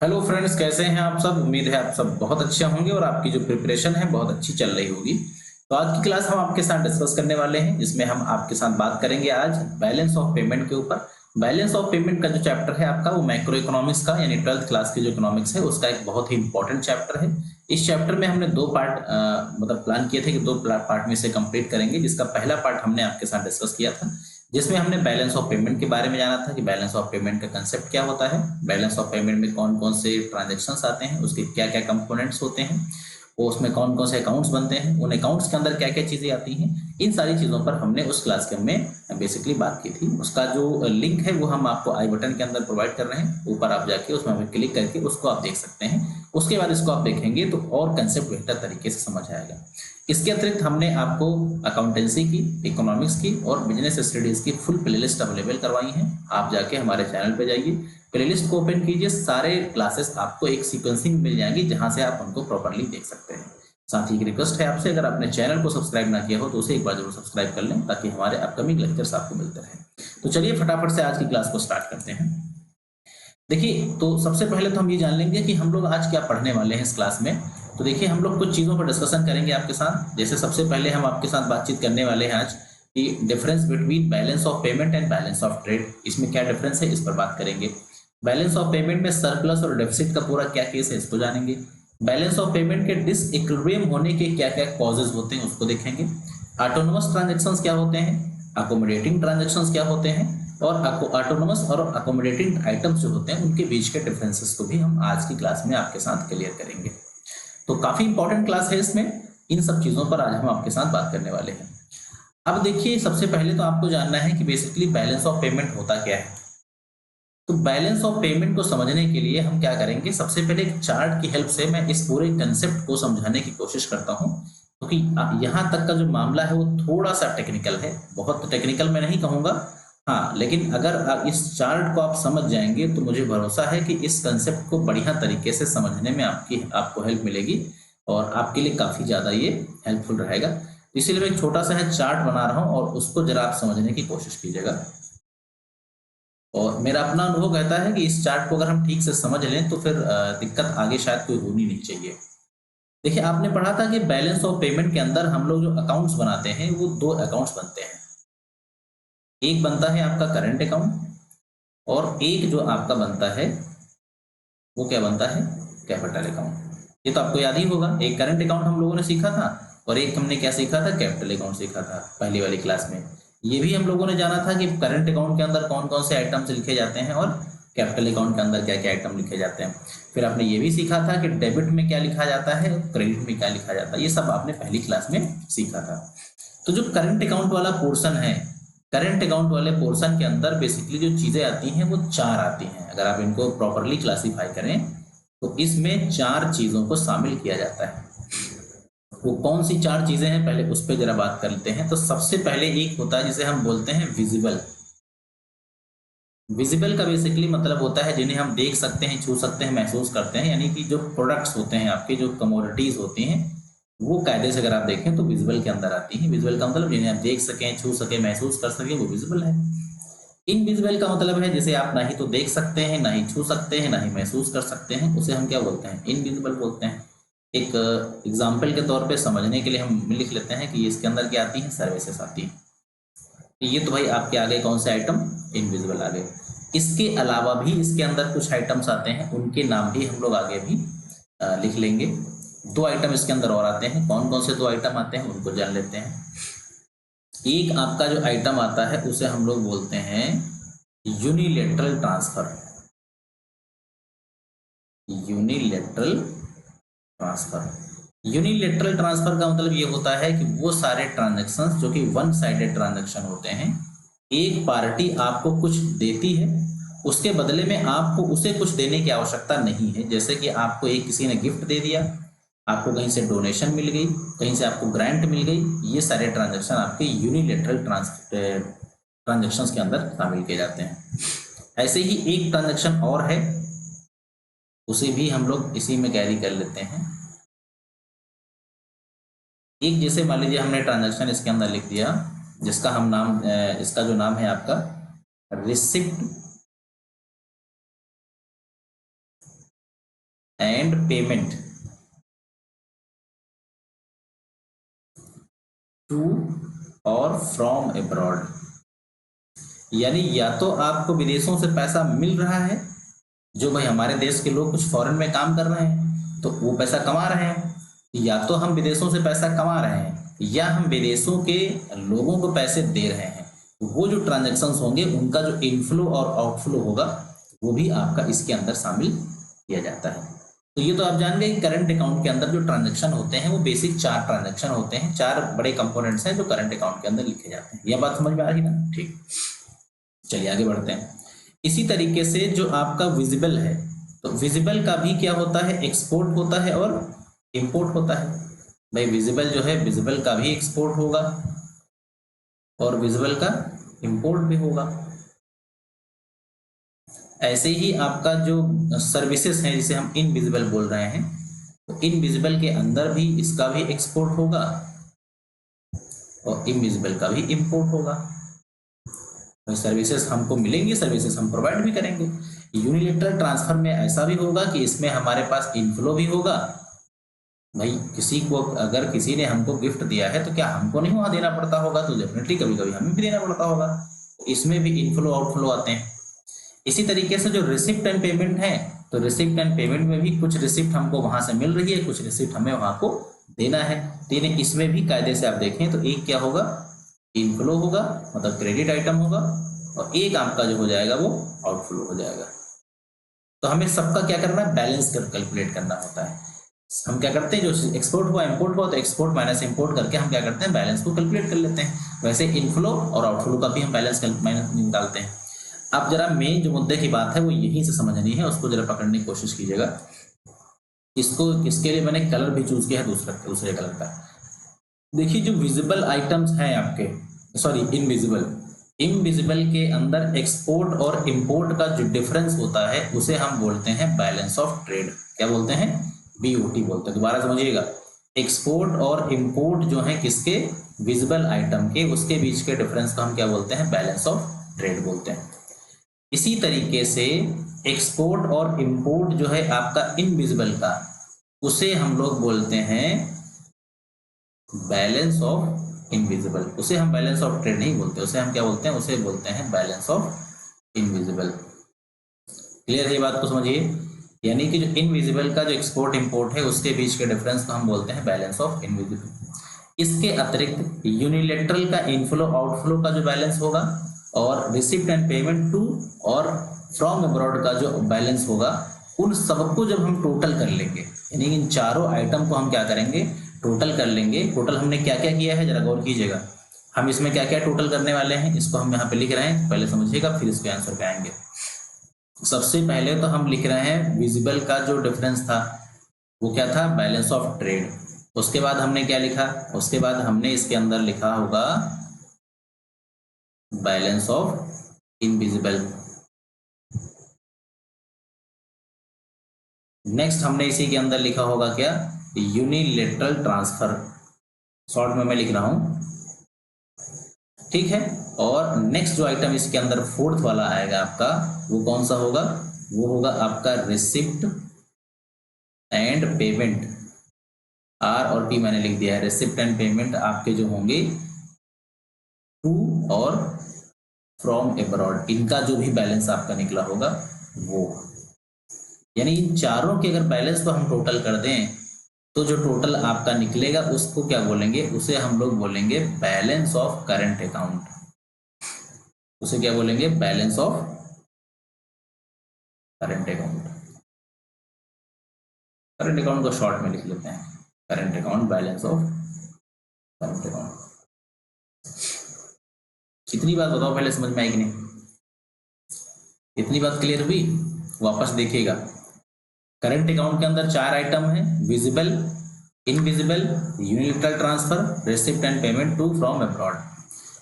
Hello friends, कैसे हैं आप सब। उम्मीद है आप सब बहुत अच्छे होंगे और आपकी जो प्रिपरेशन है बहुत अच्छी चल रही होगी। तो आज की क्लास हम आपके साथ डिस्कस करने वाले हैं, जिसमें हम आपके साथ बात करेंगे आज बैलेंस ऑफ पेमेंट के ऊपर। बैलेंस ऑफ पेमेंट का जो चैप्टर है आपका, वो मैक्रो इकोनॉमिक्स का यानी 12th क्लास की जो इकोनॉमिक्स है उसका एक बहुत ही इंपॉर्टेंट चैप्टर है। इस चैप्टर में हमने दो पार्ट मतलब प्लान किए थे कि दो पार्ट में से कंप्लीट करेंगे, जिसका पहला पार्ट हमने आपके साथ डिस्कस किया था, जिसमें हमने बैलेंस ऑफ पेमेंट के बारे में जाना था कि बैलेंस ऑफ पेमेंट का कंसेप्ट क्या होता है, बैलेंस ऑफ पेमेंट में कौन कौन से ट्रांजेक्शन्स आते हैं, उसके क्या क्या कंपोनेंट्स होते हैं, वो उसमें कौन कौन से अकाउंट्स बनते हैं, उन अकाउंट्स के अंदर क्या क्या चीजें आती हैं। इन सारी चीजों पर हमने उस क्लास के में बेसिकली बात की थी। उसका जो लिंक है वो हम आपको आई बटन के अंदर प्रोवाइड कर रहे हैं, ऊपर आप जाके उसमें क्लिक करके उसको आप देख सकते हैं। उसके बाद इसको आप देखेंगे तो और कंसेप्ट बेहतर तरीके से समझ आएगा। इसके अतिरिक्त हमने आपको अकाउंटेंसी की, इकोनॉमिक्स की और बिजनेस स्टडीज की फुल प्लेलिस्ट अवेलेबल करवाई है। आप जाके हमारे चैनल पे जाइए, प्लेलिस्ट को ओपन कीजिए, सारे क्लासेस आपको एक सीक्वेंसिंग मिल जाएंगी जहां से आप उनको प्रॉपर्ली देख सकते हैं। साथ ही एक रिक्वेस्ट है आपसे, अगर आपने चैनल को सब्सक्राइब ना किया हो तो उसे एक बार जरूर सब्सक्राइब कर लें, ताकि हमारे अपकमिंग लेक्चर्स आपको मिलते रहें। तो चलिए फटाफट से आज की क्लास को स्टार्ट करते हैं। देखिए, तो सबसे पहले तो हम ये जान लेंगे कि हम लोग आज क्या पढ़ने वाले हैं इस क्लास में। तो देखिए, हम लोग कुछ चीज़ों पर डिस्कशन करेंगे आपके साथ। जैसे सबसे पहले हम आपके साथ बातचीत करने वाले हैं आज कि difference between balance of payment and balance of trade, इसमें क्या डिफरेंस है इस पर बात करेंगे। बैलेंस ऑफ पेमेंट में सरप्लस और डेफिसिट का पूरा क्या केस है इसको जानेंगे। बैलेंस ऑफ पेमेंट के डिसइक्विलिब्रियम होने के क्या क्या कॉजेज होते हैं उसको देखेंगे। ऑटोनोमस ट्रांजेक्शन्स क्या होते हैं, अकोमोडेटिंग ट्रांजेक्शन्स क्या होते हैं, और ऑटोनोमस और अकोमोडेटिंग आइटम्स जो होते हैं उनके बीच के डिफरेंसेस को भी हम आज की क्लास में आपके साथ क्लियर करेंगे। तो काफी इंपॉर्टेंट क्लास है, इसमें इन सब चीजों पर आज हम आपके साथ बात करने वाले हैं। अब देखिए, सबसे पहले तो आपको जानना है कि बेसिकली बैलेंस ऑफ पेमेंट होता क्या है। तो बैलेंस ऑफ पेमेंट को समझने के लिए हम क्या करेंगे, सबसे पहले एक चार्ट की हेल्प से मैं इस पूरे कंसेप्ट को समझाने की कोशिश करता हूं, क्योंकि यहाँ तक का जो मामला है वो थोड़ा सा टेक्निकल है। बहुत टेक्निकल मैं नहीं कहूंगा, हाँ, लेकिन अगर आप इस चार्ट को आप समझ जाएंगे तो मुझे भरोसा है कि इस कंसेप्ट को बढ़िया तरीके से समझने में आपको हेल्प मिलेगी और आपके लिए काफी ज्यादा ये हेल्पफुल रहेगा। इसीलिए मैं एक छोटा सा है चार्ट बना रहा हूँ और उसको जरा आप समझने की कोशिश कीजिएगा। और मेरा अपना अनुभव कहता है कि इस चार्ट को अगर हम ठीक से समझ लें तो फिर दिक्कत आगे शायद कोई होनी नहीं चाहिए। देखिए, आपने पढ़ा था कि बैलेंस ऑफ पेमेंट के अंदर हम लोग जो अकाउंट्स बनाते हैं वो दो अकाउंट्स बनते हैं। एक बनता है आपका करंट अकाउंट और एक जो आपका बनता है वो क्या बनता है, कैपिटल अकाउंट। ये तो आपको याद ही होगा, एक करंट अकाउंट हम लोगों ने सीखा था और एक हमने क्या सीखा था, कैपिटल अकाउंट सीखा था पहली वाली क्लास में। ये भी हम लोगों ने जाना था कि करंट अकाउंट के अंदर कौन कौन से आइटम्स लिखे जाते हैं और कैपिटल अकाउंट के अंदर क्या क्या आइटम लिखे जाते हैं। फिर आपने ये भी सीखा था कि डेबिट में क्या लिखा जाता है, क्रेडिट में क्या लिखा जाता है, ये सब आपने पहली क्लास में सीखा था। तो जो करंट अकाउंट वाला पोर्शन है, करंट अकाउंट वाले पोर्शन के अंदर बेसिकली जो चीजें आती हैं वो चार आती हैं। अगर आप इनको प्रॉपरली क्लासीफाई करें तो इसमें चार चीजों को शामिल किया जाता है। वो कौन सी चार चीजें हैं पहले उस पर जरा बात कर लेते हैं। तो सबसे पहले एक होता है जिसे हम बोलते हैं विजिबल। विजिबल का बेसिकली मतलब होता है जिन्हें हम देख सकते हैं, छू सकते हैं, महसूस करते हैं, यानी कि जो प्रोडक्ट्स होते हैं आपके, जो कमोडिटीज होती हैं, वो कायदे से अगर आप देखें तो विजिबल के अंदर आती है। विजिबल का मतलब जिन्हें आप देख सकें, छू सके, महसूस कर सके, वो विजिबल है। इनविजिबल का मतलब है जिसे आप ना ही तो देख सकते हैं, ना ही छू सकते हैं, ना ही महसूस कर सकते हैं, उसे हम क्या बोलते हैं, इनविजिबल बोलते हैं। एक एग्जाम्पल के तौर पे समझने के लिए हम लिख लेते हैं कि इसके अंदर क्या आती है, सर्विसेज आती है। ये तो भाई आपके आगे कौन से आइटम, इनविजिबल आ गए। इसके अलावा भी इसके अंदर कुछ आइटम्स आते हैं, उनके नाम भी हम लोग आगे भी लिख लेंगे। दो आइटम इसके अंदर और आते हैं, कौन कौन से दो आइटम आते हैं उनको जान लेते हैं। एक आपका जो आइटम आता है उसे हम लोग बोलते हैं unilateral transfer. Unilateral transfer, unilateral transfer का मतलब ये होता है कि वो सारे ट्रांजैक्शंस जो कि वन साइडेड ट्रांजैक्शन होते हैं, एक पार्टी आपको कुछ देती है, उसके बदले में आपको उसे कुछ देने की आवश्यकता नहीं है। जैसे कि आपको एक किसी ने गिफ्ट दे दिया, आपको कहीं से डोनेशन मिल गई, कहीं से आपको ग्रांट मिल गई, ये सारे ट्रांजैक्शन आपके यूनिलेटरल ट्रांजैक्शंस के अंदर शामिल किए जाते हैं। ऐसे ही एक ट्रांजैक्शन और है, उसे भी हम लोग इसी में कैरी कर लेते हैं। एक जैसे मान लीजिए हमने ट्रांजैक्शन इसके अंदर लिख दिया, जिसका हम नाम इसका जो नाम है आपका रिसिप्ट एंड पेमेंट टू और फ्रॉम अब्रॉड। यानी या तो आपको विदेशों से पैसा मिल रहा है, जो भाई हमारे देश के लोग कुछ फॉरेन में काम कर रहे हैं तो वो पैसा कमा रहे हैं, या तो हम विदेशों से पैसा कमा रहे हैं या हम विदेशों के लोगों को पैसे दे रहे हैं, वो जो ट्रांजैक्शंस होंगे उनका जो इनफ्लो और आउटफ्लो होगा वो भी आपका इसके अंदर शामिल किया जाता है। तो ये तो आप जान गए कि करंट अकाउंट के अंदर जो ट्रांजैक्शन होते हैं वो बेसिक 4 ट्रांजैक्शन होते हैं, 4 बड़े कंपोनेंट्स हैं जो करंट अकाउंट के अंदर लिखे जाते हैं। यह बात समझ में आ रही ना? ठीक, चलिए आगे बढ़ते हैं। इसी तरीके से जो आपका विजिबल है, तो विजिबल का भी क्या होता है, एक्सपोर्ट होता है और इंपोर्ट होता है। भाई विजिबल जो है, विजिबल का भी एक्सपोर्ट होगा और विजिबल का इंपोर्ट भी होगा। ऐसे ही आपका जो सर्विसेज है जिसे हम इनविजिबल बोल रहे हैं, तो इनविजिबल के अंदर भी इसका भी एक्सपोर्ट होगा और इनविजिबल का भी इंपोर्ट होगा। सर्विसेज हमको मिलेंगी, सर्विसेज हम प्रोवाइड भी करेंगे। यूनिलेटरल ट्रांसफर में ऐसा भी होगा कि इसमें हमारे पास इनफ्लो भी होगा। भाई किसी को अगर किसी ने हमको गिफ्ट दिया है तो क्या हमको नहीं वहां देना पड़ता होगा? तो डेफिनेटली कभी कभी हमें भी देना पड़ता होगा, इसमें भी इनफ्लो आउटफ्लो आते हैं। इसी तरीके से जो रिसिप्ट एंड पेमेंट है, तो रिसिप्ट एंड पेमेंट में भी कुछ रिसिप्ट हमको वहां से मिल रही है, कुछ रिसिप्ट हमें वहां को देना है। तो इसमें भी कायदे से आप देखें तो एक क्या होगा, इनफ्लो होगा, मतलब क्रेडिट आइटम होगा, और एक आपका जो हो जाएगा वो आउटफ्लो हो जाएगा। तो हमें सबका क्या करना है, बैलेंस कैलकुलेट करना होता है। हम क्या करते हैं, जो एक्सपोर्ट हुआ इंपोर्ट हुआ, तो एक्सपोर्ट माइनस इंपोर्ट करके हम क्या करते हैं, बैलेंस को कैलकुलेट कर लेते हैं। वैसे इनफ्लो और आउटफ्लो का भी हम बैलेंस निकालते हैं। अब जरा मेन जो मुद्दे की बात है वो यहीं से समझनी है, उसको जरा पकड़ने की कोशिश कीजिएगा। इसको इसके लिए मैंने कलर भी चूज किया है दूसरे कलर का। देखिए जो विजिबल आइटम्स हैं आपके, सॉरी इनविजिबल के अंदर एक्सपोर्ट और इंपोर्ट का जो डिफरेंस होता है उसे हम बोलते हैं बैलेंस ऑफ ट्रेड। क्या बोलते हैं, बीओटी बोलते हैं। दोबारा समझिएगा, एक्सपोर्ट और इंपोर्ट जो है किसके, विजिबल आइटम के, उसके बीच के डिफरेंस को हम क्या बोलते हैं, बैलेंस ऑफ ट्रेड बोलते हैं। इसी तरीके से एक्सपोर्ट और इंपोर्ट जो है आपका इनविजिबल का, उसे हम लोग बोलते हैं बैलेंस ऑफ इनविजिबल। उसे हम बैलेंस ऑफ ट्रेड नहीं बोलते, उसे हम क्या बोलते हैं, उसे बोलते हैं बैलेंस ऑफ इनविजिबल। क्लियर है ये बात को समझिए। यानी कि जो इनविजिबल का जो एक्सपोर्ट इंपोर्ट है उसके बीच के डिफरेंस को हम बोलते हैं बैलेंस ऑफ इनविजिबल। इसके अतिरिक्त यूनिलेटरल का इनफ्लो आउटफ्लो का जो बैलेंस होगा, और रिसिप्ट एंड पेमेंट टू और फ्रॉम अब्रॉड का जो बैलेंस होगा, उन सबको जब हम टोटल कर लेंगे, यानी इन चारों आइटम को हम क्या करेंगे, टोटल कर लेंगे। टोटल हमने क्या क्या किया है जरा गौर कीजिएगा। हम इसमें क्या क्या टोटल करने वाले हैं, इसको हम यहाँ पे लिख रहे हैं, पहले समझिएगा फिर इसके आंसर पे आएंगे। सबसे पहले तो हम लिख रहे हैं विजिबल का जो डिफरेंस था वो क्या था, बैलेंस ऑफ ट्रेड। उसके बाद हमने क्या लिखा, उसके बाद हमने इसके अंदर लिखा होगा बैलेंस ऑफ इनविजिबल। नेक्स्ट हमने इसी के अंदर लिखा होगा क्या, यूनिलेटरल ट्रांसफर। शॉर्ट में मैं लिख रहा हूं, ठीक है। और नेक्स्ट जो आइटम इसके अंदर फोर्थ वाला आएगा आपका, वो कौन सा होगा, वो होगा आपका रिसिप्ट एंड पेमेंट। आर और पी मैंने लिख दिया है। रिसिप्ट एंड पेमेंट आपके जो होंगे टू और फ्रॉम अब्रॉड, इनका जो भी बैलेंस आपका निकला होगा वो, यानी इन चारों के अगर बैलेंस को हम टोटल कर दें तो जो टोटल आपका निकलेगा उसको क्या बोलेंगे, उसे हम लोग बोलेंगे बैलेंस ऑफ करंट अकाउंट। उसे क्या बोलेंगे, balance of current account. Current account को शॉर्ट में लिख लेते हैं, current account, balance of current account. कितनी बात बताओ पहले समझ में आई कि नहीं, इतनी बात क्लियर हुई? वापस देखिएगा, करंट अकाउंट के अंदर 4 आइटम है, visible, invisible, unilateral transfer, receipt and payment to from abroad.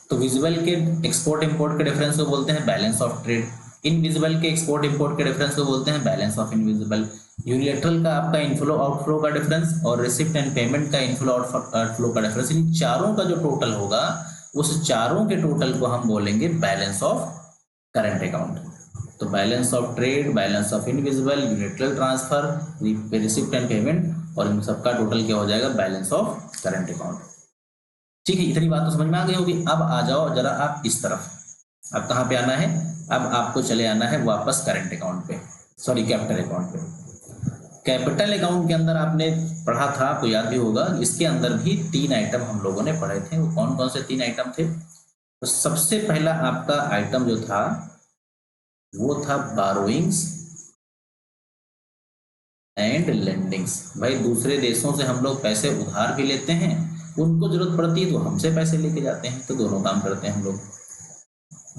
तो विजिबल के एक्सपोर्ट इंपोर्ट के डिफरेंस को बोलते हैं बैलेंस ऑफ ट्रेड, इनविजिबल के एक्सपोर्ट इंपोर्ट के डिफरेंस को बोलते हैं बैलेंस ऑफ इनविजिबल, यूनिलेटरल का आपका इनफ्लो आउटफ्लो का डिफरेंस, और रिसिप्ट एंड पेमेंट का इनफ्लो आउटफ्लो का डिफरेंस। इन चारों का जो टोटल होगा, उस चारों के टोटल को हम बोलेंगे बैलेंस ऑफ करंट अकाउंट। तो balance of trade, balance of invisible, unilateral transfer, receipt and payment, और इन सबका टोटल क्या हो जाएगा, बैलेंस ऑफ करंट अकाउंट। ठीक है, इतनी बात तो समझ में आ गई होगी। अब आ जाओ जरा आप इस तरफ। अब कहाँ पे आना है, अब आपको चले आना है वापस करंट अकाउंट पे, सॉरी कैपिटल अकाउंट पे। कैपिटल अकाउंट के अंदर आपने पढ़ा था, आपको याद भी होगा, इसके अंदर भी 3 आइटम हम लोगों ने पढ़े थे। वो कौन कौन से 3 आइटम थे? तो सबसे पहला आपका आइटम जो था वो था बारोइंग्स एंड लेंडिंग्स। भाई दूसरे देशों से हम लोग पैसे उधार भी लेते हैं, उनको जरूरत पड़ती है तो हमसे पैसे लेके जाते हैं, तो दोनों काम करते हैं हम लोग।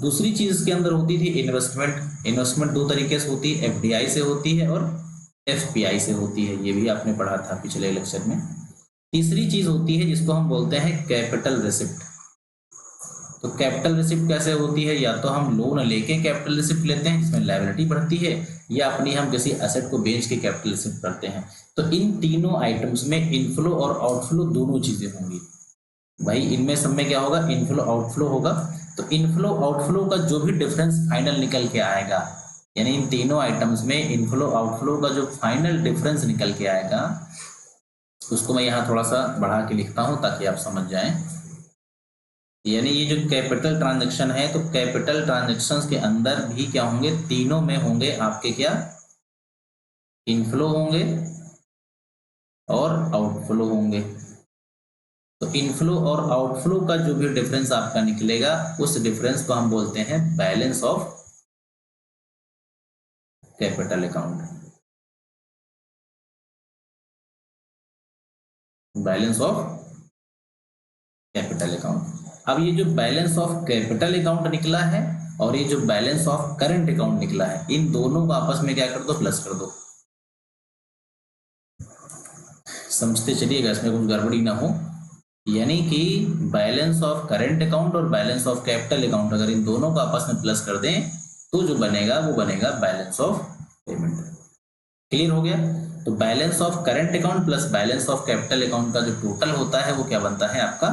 दूसरी चीज इसके अंदर होती थी इन्वेस्टमेंट। इन्वेस्टमेंट 2 तरीके से होती है, एफडीआई से होती है और एफपीआई से होती है, ये भी आपने पढ़ा था पिछले लेक्चर में। तीसरी चीज होती है जिसको हम बोलते हैं कैपिटल रिसिप्ट। तो कैपिटल रिसिप्ट कैसे होती है, या तो हम लोन लेके कैपिटल रिसिप्ट लेते हैं जिसमें लायबिलिटी बढ़ती है, या अपनी हम किसी एसेट को बेच के कैपिटल रिसिप्ट करते हैं। तो इन तीनों आइटम्स में इनफ्लो और आउटफ्लो दोनों चीजें होंगी। भाई इनमें सब में क्या होगा, इनफ्लो आउटफ्लो होगा। तो इनफ्लो आउटफ्लो का जो भी डिफरेंस फाइनल निकल के आएगा, यानी इन तीनों आइटम्स में इनफ्लो आउटफ्लो का जो फाइनल डिफरेंस निकल के आएगा, उसको मैं यहाँ थोड़ा सा बढ़ा के लिखता हूं ताकि आप समझ जाएं। यानी ये जो कैपिटल ट्रांजैक्शन है, तो कैपिटल ट्रांजैक्शंस के अंदर भी क्या होंगे, तीनों में होंगे आपके क्या, इनफ्लो होंगे और आउटफ्लो होंगे। तो इनफ्लो और आउटफ्लो का जो भी डिफरेंस आपका निकलेगा, उस डिफरेंस को हम बोलते हैं balance of capital account. Balance of capital account. अब ये जो बैलेंस ऑफ कैपिटल अकाउंट निकला है और ये जो बैलेंस ऑफ करंट अकाउंट निकला है, इन दोनों को आपस में क्या कर दो, प्लस कर दो। समझते चलिएगा, इसमें कुछ गड़बड़ी ना हो। यानी कि बैलेंस ऑफ करंट अकाउंट और बैलेंस ऑफ कैपिटल अकाउंट, अगर इन दोनों को आपस में प्लस कर दें तो जो बनेगा वो बनेगा बैलेंस ऑफ पेमेंट। क्लियर हो गया? तो balance of current account plus balance of capital account का जो टोटल होता है वो क्या बनता है आपका,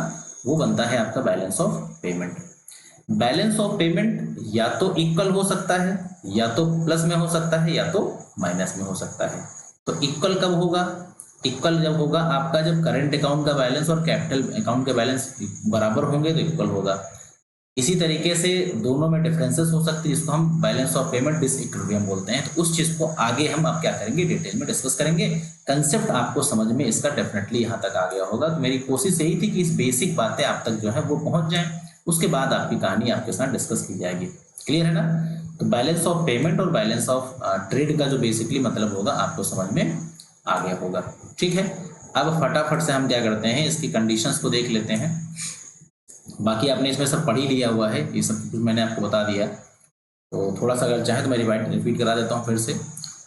वो बनता है आपका balance of payment. Balance of payment या तो इक्वल हो सकता है, या तो प्लस में हो सकता है, या तो माइनस में हो सकता है। तो इक्वल कब होगा, इक्वल जब होगा आपका, जब करंट अकाउंट का बैलेंस और कैपिटल अकाउंट के बैलेंस बराबर होंगे तो इक्वल होगा। इसी तरीके से दोनों में डिफरेंसेस हो सकते हैं, जिसको हम बैलेंस ऑफ पेमेंट डिसइक्विलिब्रियम बोलते हैं। तो उस चीज को आगे हम अब क्या करेंगे, डिटेल में डिस्कस करेंगे। कंसेप्ट आपको समझ में इसका डेफिनेटली यहाँ तक आ गया होगा। तो मेरी कोशिश यही थी कि इस बेसिक बातें आप तक जो है वो पहुंच जाए, उसके बाद आपकी कहानी आपके साथ डिस्कस की जाएगी। क्लियर है ना? तो बैलेंस ऑफ पेमेंट और बैलेंस ऑफ ट्रेड का जो बेसिकली मतलब होगा आपको समझ में आ गया होगा। ठीक है, अब फटाफट से हम क्या करते हैं, इसकी कंडीशंस को देख लेते हैं। बाकी आपने इसमें सब पढ़ ही लिया हुआ है, ये सब कुछ मैंने आपको बता दिया। तो थोड़ा सा अगर चाहे तो मैं रिपीट करा देता हूँ फिर से।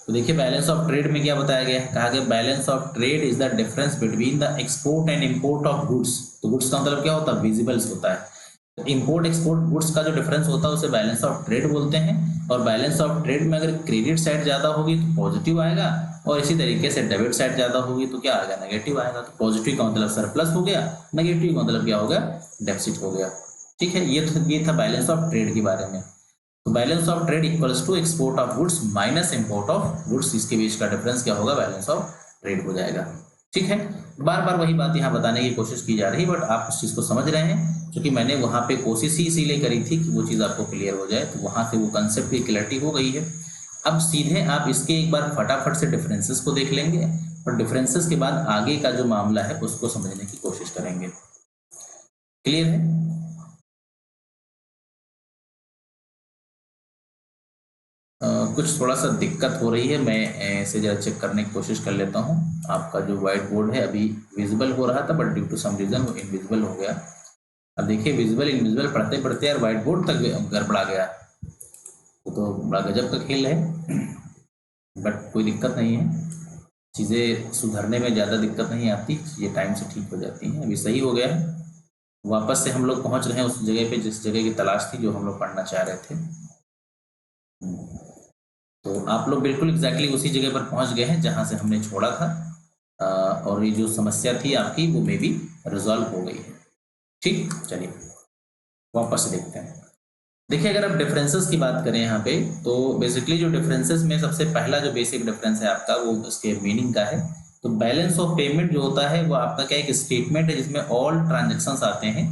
तो देखिए बैलेंस ऑफ ट्रेड में क्या बताया गया है, कहा गया balance of trade is the difference between the export and import of goods. तो गुड्स का मतलब क्या होता है, विजिबल्स होता है। तो इंपोर्ट एक्सपोर्ट गुड्स का जो डिफरेंस होता है उसे बैलेंस ऑफ ट्रेड बोलते हैं। और बैलेंस ऑफ ट्रेड में अगर क्रेडिट साइड ज्यादा होगी तो पॉजिटिव आएगा, और इसी तरीके से डेबिट साइड ज्यादा होगी तो क्या आएगा, नेगेटिव आएगा। तो पॉजिटिव का मतलब सरप्लस हो गया, नेगेटिव का मतलब क्या हो गया, डेफिसिट हो गया। ठीक है, ये था बैलेंस ऑफ ट्रेड के बारे में। तो balance of trade equals to export of goods minus import of goods, इसके बीच का डिफरेंस क्या होगा, बैलेंस ऑफ ट्रेड हो जाएगा। ठीक है, बार बार वही बात यहाँ बताने की कोशिश की जा रही, बट आप उस चीज को समझ रहे हैं, क्योंकि मैंने वहां पे कोशिश ही इसीलिए करी थी कि वो चीज आपको क्लियर हो जाए। तो वहां से वो कंसेप्ट की क्लैरिटी हो गई है। अब सीधे आप इसके एक बार फटाफट से डिफरेंसेस को देख लेंगे, और डिफरेंसेस के बाद आगे का जो मामला है उसको समझने की कोशिश करेंगे। क्लियर है? कुछ थोड़ा सा दिक्कत हो रही है, मैं इसे जरा चेक करने की कोशिश कर लेता हूँ। आपका जो व्हाइट बोर्ड है अभी विजिबल हो रहा था, but due to some reason वो इनविजिबल हो गया। अब देखिए विजिबल इनविजिबल पढ़ते पढ़ते यार व्हाइट बोर्ड तक गड़बड़ा गया, तो बड़ा गजब का खेल है। बट कोई दिक्कत नहीं है, चीज़ें सुधरने में ज़्यादा दिक्कत नहीं आती, ये टाइम से ठीक हो जाती हैं। अभी सही हो गया है, वापस से हम लोग पहुँच रहे हैं उस जगह पे जिस जगह की तलाश थी, जो हम लोग पढ़ना चाह रहे थे। तो आप लोग बिल्कुल एग्जैक्टली उसी जगह पर पहुंच गए हैं जहां से हमने छोड़ा था, और ये जो समस्या थी आपकी वो मे भी रिजॉल्व हो गई है। ठीक, चलिए वापस से देखते हैं। देखिए अगर आप डिफरेंसेस की बात करें यहाँ पे, तो बेसिकली जो डिफरेंसेस में सबसे पहला जो बेसिक डिफरेंस है आपका वो उसके मीनिंग का है। तो बैलेंस ऑफ पेमेंट जो होता है वो आपका क्या एक स्टेटमेंट है जिसमें ऑल ट्रांजेक्शन्स आते हैं।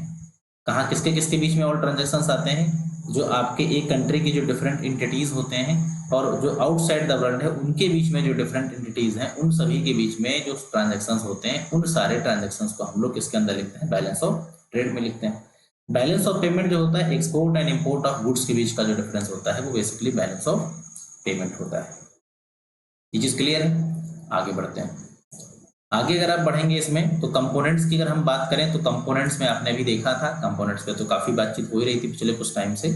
कहाँ किसके किसके बीच में ऑल ट्रांजेक्शन्स आते हैं, जो आपके एक कंट्री की जो डिफरेंट एंटिटीज होते हैं और जो आउटसाइड द वर्ल्ड है उनके बीच में जो डिफरेंट एंटिटीज हैं उन सभी के बीच में जो ट्रांजेक्शन्स होते हैं उन सारे ट्रांजेक्शन्स को हम लोग किसके अंदर लिखते हैं, बैलेंस ऑफ ट्रेड में लिखते हैं। बैलेंस ऑफ पेमेंट जो होता है export and import of goods के बीच का जो डिफरेंस होता है वो बेसिकली बैलेंस ऑफ पेमेंट होता है। ये चीज क्लियर है, आगे बढ़ते हैं। आगे अगर आप बढ़ेंगे इसमें तो कंपोनेंट्स की अगर हम बात करें तो कंपोनेंट्स में आपने भी देखा था, कंपोनेंट्स पे तो काफी बातचीत हो ही रही थी पिछले कुछ टाइम से,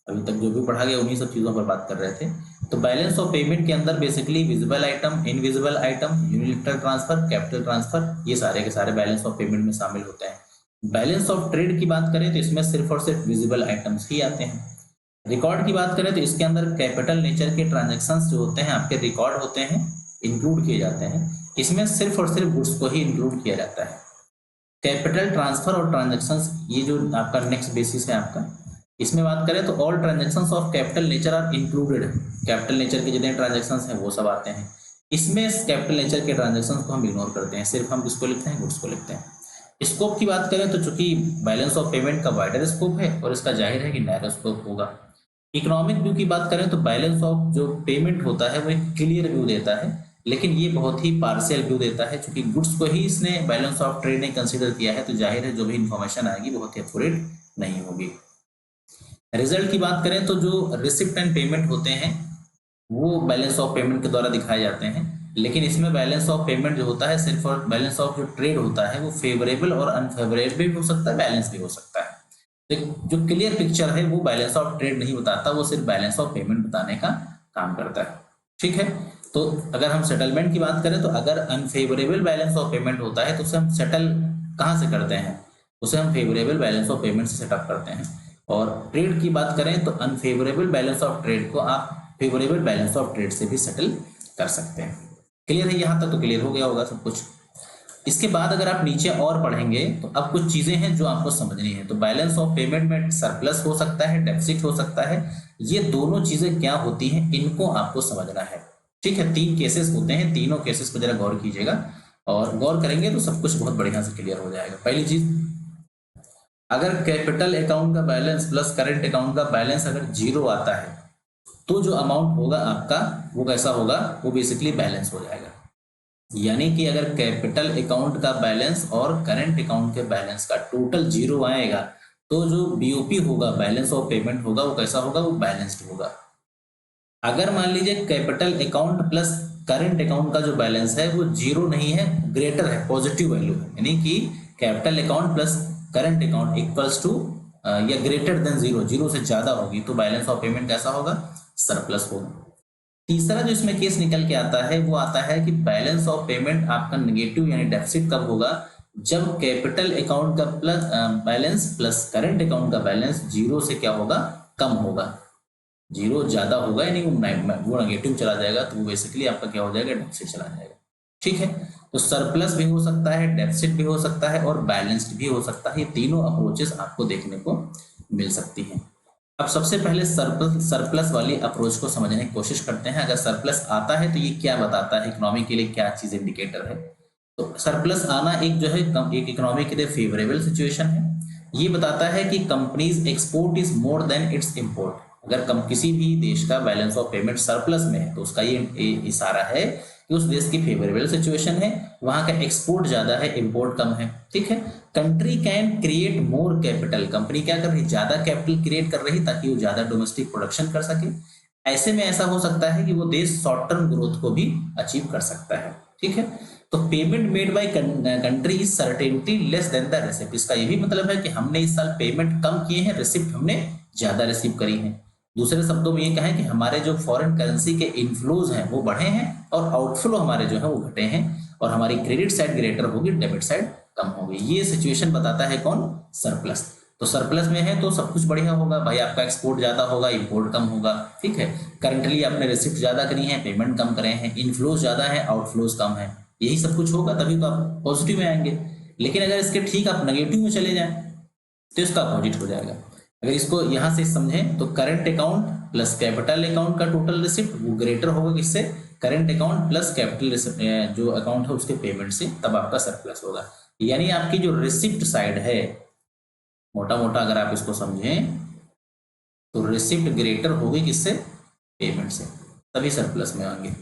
अभी तक जो भी पढ़ा गया उन्हीं सब चीजों पर बात कर रहे थे। तो बैलेंस ऑफ पेमेंट के अंदर basically visible item, invisible item, unilateral transfer, capital transfer, ये सारे के सारे बैलेंस ऑफ पेमेंट में शामिल होते हैं। बैलेंस ऑफ ट्रेड की बात करें तो इसमें सिर्फ और सिर्फ विजिबल आइटम्स ही आते हैं। रिकॉर्ड की बात करें तो इसके अंदर कैपिटल नेचर के ट्रांजैक्शंस जो होते हैं आपके रिकॉर्ड होते हैं, इंक्लूड किए जाते हैं। इसमें सिर्फ और सिर्फ गुड्स को ही इंक्लूड किया जाता है। कैपिटल ट्रांसफर और ट्रांजैक्शंस ये जो आपका नेक्स्ट बेसिस है आपका, इसमें बात करें तो all transactions of capital nature are included. Capital nature के जितने ट्रांजैक्शंस हैं वो सब आते हैं। इसमें कैपिटल नेचर के ट्रांजैक्शंस को हम इग्नोर करते हैं, सिर्फ हम किसको लिखते हैं, गुड्स को लिखते हैं। स्कोप की बात करें तो चूंकि बैलेंस ऑफ पेमेंट का वाइडर स्कोप है और इसका जाहिर है कि नैरो स्कोप होगा। इकोनॉमिक व्यू की बात करें तो बैलेंस ऑफ जो पेमेंट होता है वो एक क्लियर व्यू देता है, लेकिन ये बहुत ही पार्शियल व्यू देता है। क्योंकि गुड्स को ही इसने बैलेंस ऑफ ट्रेड ने कंसीडर किया है तो जाहिर है जो भी इंफॉर्मेशन आएगी बहुत ही एक्यूरेट नहीं होगी। रिजल्ट की बात करें तो जो रिसिप्ट एंड पेमेंट होते हैं वो बैलेंस ऑफ पेमेंट के द्वारा दिखाए जाते हैं, लेकिन इसमें बैलेंस ऑफ पेमेंट जो होता है सिर्फ और बैलेंस ऑफ जो ट्रेड होता है वो फेवरेबल और अनफेवरेबल भी हो सकता है, बैलेंस भी हो सकता है। तो जो क्लियर पिक्चर है वो बैलेंस ऑफ ट्रेड नहीं बताता, वो सिर्फ बैलेंस ऑफ पेमेंट बताने का काम करता है। ठीक है, तो अगर हम सेटलमेंट की बात करें तो अगर अनफेवरेबल बैलेंस ऑफ पेमेंट होता है तो उसे हम सेटल कहाँ से करते हैं, उसे हम फेवरेबल बैलेंस ऑफ पेमेंट से सेटअप करते हैं। और ट्रेड की बात करें तो अनफेवरेबल बैलेंस ऑफ ट्रेड को आप फेवरेबल बैलेंस ऑफ ट्रेड से भी सेटल कर सकते हैं। क्लियर है, यहाँ तक तो क्लियर हो गया होगा सब कुछ। इसके बाद अगर आप नीचे और पढ़ेंगे तो अब कुछ चीजें हैं जो आपको समझनी है। तो बैलेंस ऑफ पेमेंट में सरप्लस हो सकता है, डेफिसिट हो सकता है, ये दोनों चीजें क्या होती हैं इनको आपको समझना है। ठीक है, 3 केसेस होते हैं, तीनों केसेस पर जरा गौर कीजिएगा और गौर करेंगे तो सब कुछ बहुत बढ़िया से क्लियर हो जाएगा। पहली चीज, अगर कैपिटल अकाउंट का बैलेंस प्लस करंट अकाउंट का बैलेंस अगर 0 आता है तो जो अमाउंट होगा आपका वो कैसा होगा, वो बेसिकली बैलेंस हो जाएगा। यानी कि अगर कैपिटल अकाउंट का बैलेंस और करंट अकाउंट के बैलेंस का टोटल 0 आएगा तो जो बीओपी होगा, बैलेंस ऑफ पेमेंट होगा, वो कैसा होगा, वो बैलेंस्ड होगा। अगर मान लीजिए capital account plus current account का जो बैलेंस है वो 0 नहीं है, ग्रेटर है, पॉजिटिव वैल्यू है, यानी कि capital account plus current account equals to या ग्रेटर देन 0, 0 से ज्यादा होगी तो बैलेंस ऑफ पेमेंट कैसा होगा, सरप्लस होगा। तीसरा जो इसमें केस निकल के आता है वो आता है कि बैलेंस ऑफ पेमेंट आपका नेगेटिव यानी डेफिसिट कब होगा, जब कैपिटल अकाउंट का plus balance plus current account का बैलेंस 0 से क्या होगा, कम होगा। 0 ज्यादा होगा यानी वो नेगेटिव चला जाएगा तो वो बेसिकली आपका क्या हो जाएगा, डेफिसिट चला जाएगा। ठीक है, तो सरप्लस भी हो सकता है, डेफिसिट भी हो सकता है और बैलेंस्ड भी हो सकता है। ये तीनों अप्रोचेस आपको देखने को मिल सकती हैं। अब सबसे पहले सरप्लस वाली अप्रोच को समझने की कोशिश करते हैं। अगर सरप्लस आता है तो ये क्या बताता है, इकोनॉमी के लिए क्या चीज इंडिकेटर है। तो सरप्लस आना एक जो है एक इकोनॉमी के लिए फेवरेबल सिचुएशन है। ये बताता है कि companies export is more than it's import. अगर किसी भी देश का बैलेंस ऑफ पेमेंट सरप्लस में है तो उसका ये इशारा है कि उस देश की फेवरेबल सिचुएशन है, वहां का एक्सपोर्ट ज्यादा है, इंपोर्ट कम है। ठीक है, country can create more capital, company क्या कर रही, ज्यादा कैपिटल क्रिएट कर रही ताकि वो ज्यादा डोमेस्टिक प्रोडक्शन कर सके। ऐसे में ऐसा हो सकता है कि वो देश शॉर्ट टर्म ग्रोथ को भी अचीव कर सकता है। ठीक है, तो payment made by country is certainty less than the receipt. इसका ये भी मतलब है कि हमने इस साल पेमेंट कम किए हैं, रिसिप्ट हमने ज्यादा रिसीव करी है। दूसरे शब्दों में ये कहें कि हमारे जो फॉरेन करेंसी के इनफ्लोज हैं वो बढ़े हैं और आउटफ्लो हमारे जो है वो घटे हैं, और हमारी क्रेडिट साइड ग्रेटर होगी, डेबिट साइड कम होगी। ये सिचुएशन बताता है कौन, सरप्लस। तो सरप्लस में है तो सब कुछ बढ़िया होगा भाई, आपका एक्सपोर्ट ज्यादा होगा, इंपोर्ट कम होगा। ठीक है, करंटली आपने रिसिप्ट ज्यादा करी है, पेमेंट कम करे हैं, इनफ्लोज ज्यादा है, आउटफ्लोज कम है, यही सब कुछ होगा तभी तो आप पॉजिटिव में आएंगे। लेकिन अगर इसके ठीक आप नेगेटिव में चले जाएं तो इसका अपोजिट हो जाएगा। अगर इसको यहां से समझें तो current account plus capital account का टोटल रिसिप्ट वो ग्रेटर होगा किससे, करंट अकाउंट प्लस कैपिटल जो अकाउंट है उसके पेमेंट से, तब आपका सरप्लस होगा। यानी आपकी जो रिसिप्ट साइड है, मोटा मोटा अगर आप इसको समझें तो रिसिप्ट ग्रेटर होगी किससे, पेमेंट से, तभी सरप्लस में आएंगे।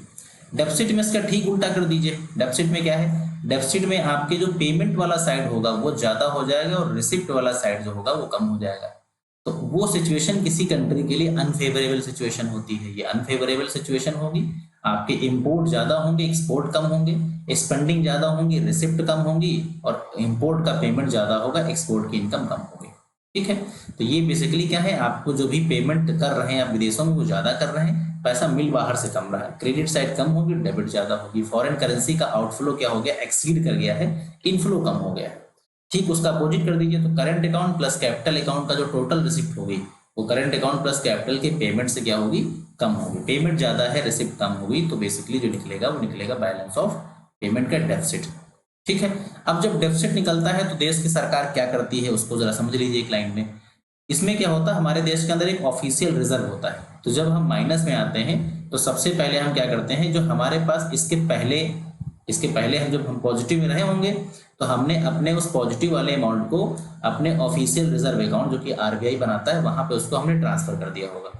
डेफिसिट में इसका ठीक उल्टा कर दीजिए। डेफिसिट में क्या है, डेफिसिट में आपके जो पेमेंट वाला साइड होगा वो ज्यादा हो जाएगा और रिसिप्ट वाला साइड जो होगा वो कम हो जाएगा। तो वो सिचुएशन किसी कंट्री के लिए अनफेवरेबल सिचुएशन होती है। ये अनफेवरेबल सिचुएशन होगी, आपके इंपोर्ट ज्यादा होंगे, एक्सपोर्ट कम होंगे, स्पेंडिंग ज्यादा होंगी, रिसिप्ट कम होंगी, और इंपोर्ट का पेमेंट ज्यादा होगा, एक्सपोर्ट की इनकम कम होगी। ठीक है, तो ये बेसिकली क्या है, आपको जो भी पेमेंट कर रहे हैं आप विदेशों में वो ज्यादा कर रहे हैं, पैसा मिल बाहर से कम रहा है, क्रेडिट साइड कम होगी, डेबिट ज्यादा होगी, फॉरेन करेंसी का आउटफ्लो क्या हो गया, एक्सीड कर गया है, इनफ्लो कम हो गया है। ठीक उसका अपोजिट कर दीजिए, तो current account plus capital account का जो टोटल रिसिप्ट होगी वो करंट अकाउंट प्लस कैपिटल के पेमेंट से क्या होगी, कम होगी। पेमेंट ज्यादा है, रिसिप्ट कम होगी, तो बेसिकली जो निकलेगा वो निकलेगा बैलेंस ऑफ पेमेंट का डेफिसिट। ठीक है, अब जब डेफिसिट निकलता है तो देश की सरकार क्या करती है उसको जरा समझ लीजिए एक लाइन में। इसमें क्या होता है, हमारे देश के अंदर एक ऑफिशियल रिजर्व होता है। तो जब हम माइनस में आते हैं तो सबसे पहले हम क्या करते हैं, जो हमारे पास इसके पहले जब हम पॉजिटिव में रहे होंगे तो हमने अपने उस पॉजिटिव वाले अमाउंट को अपने ऑफिशियल रिजर्व अकाउंट जो कि आरबीआई बनाता है वहां पे उसको हमने ट्रांसफर कर दिया होगा।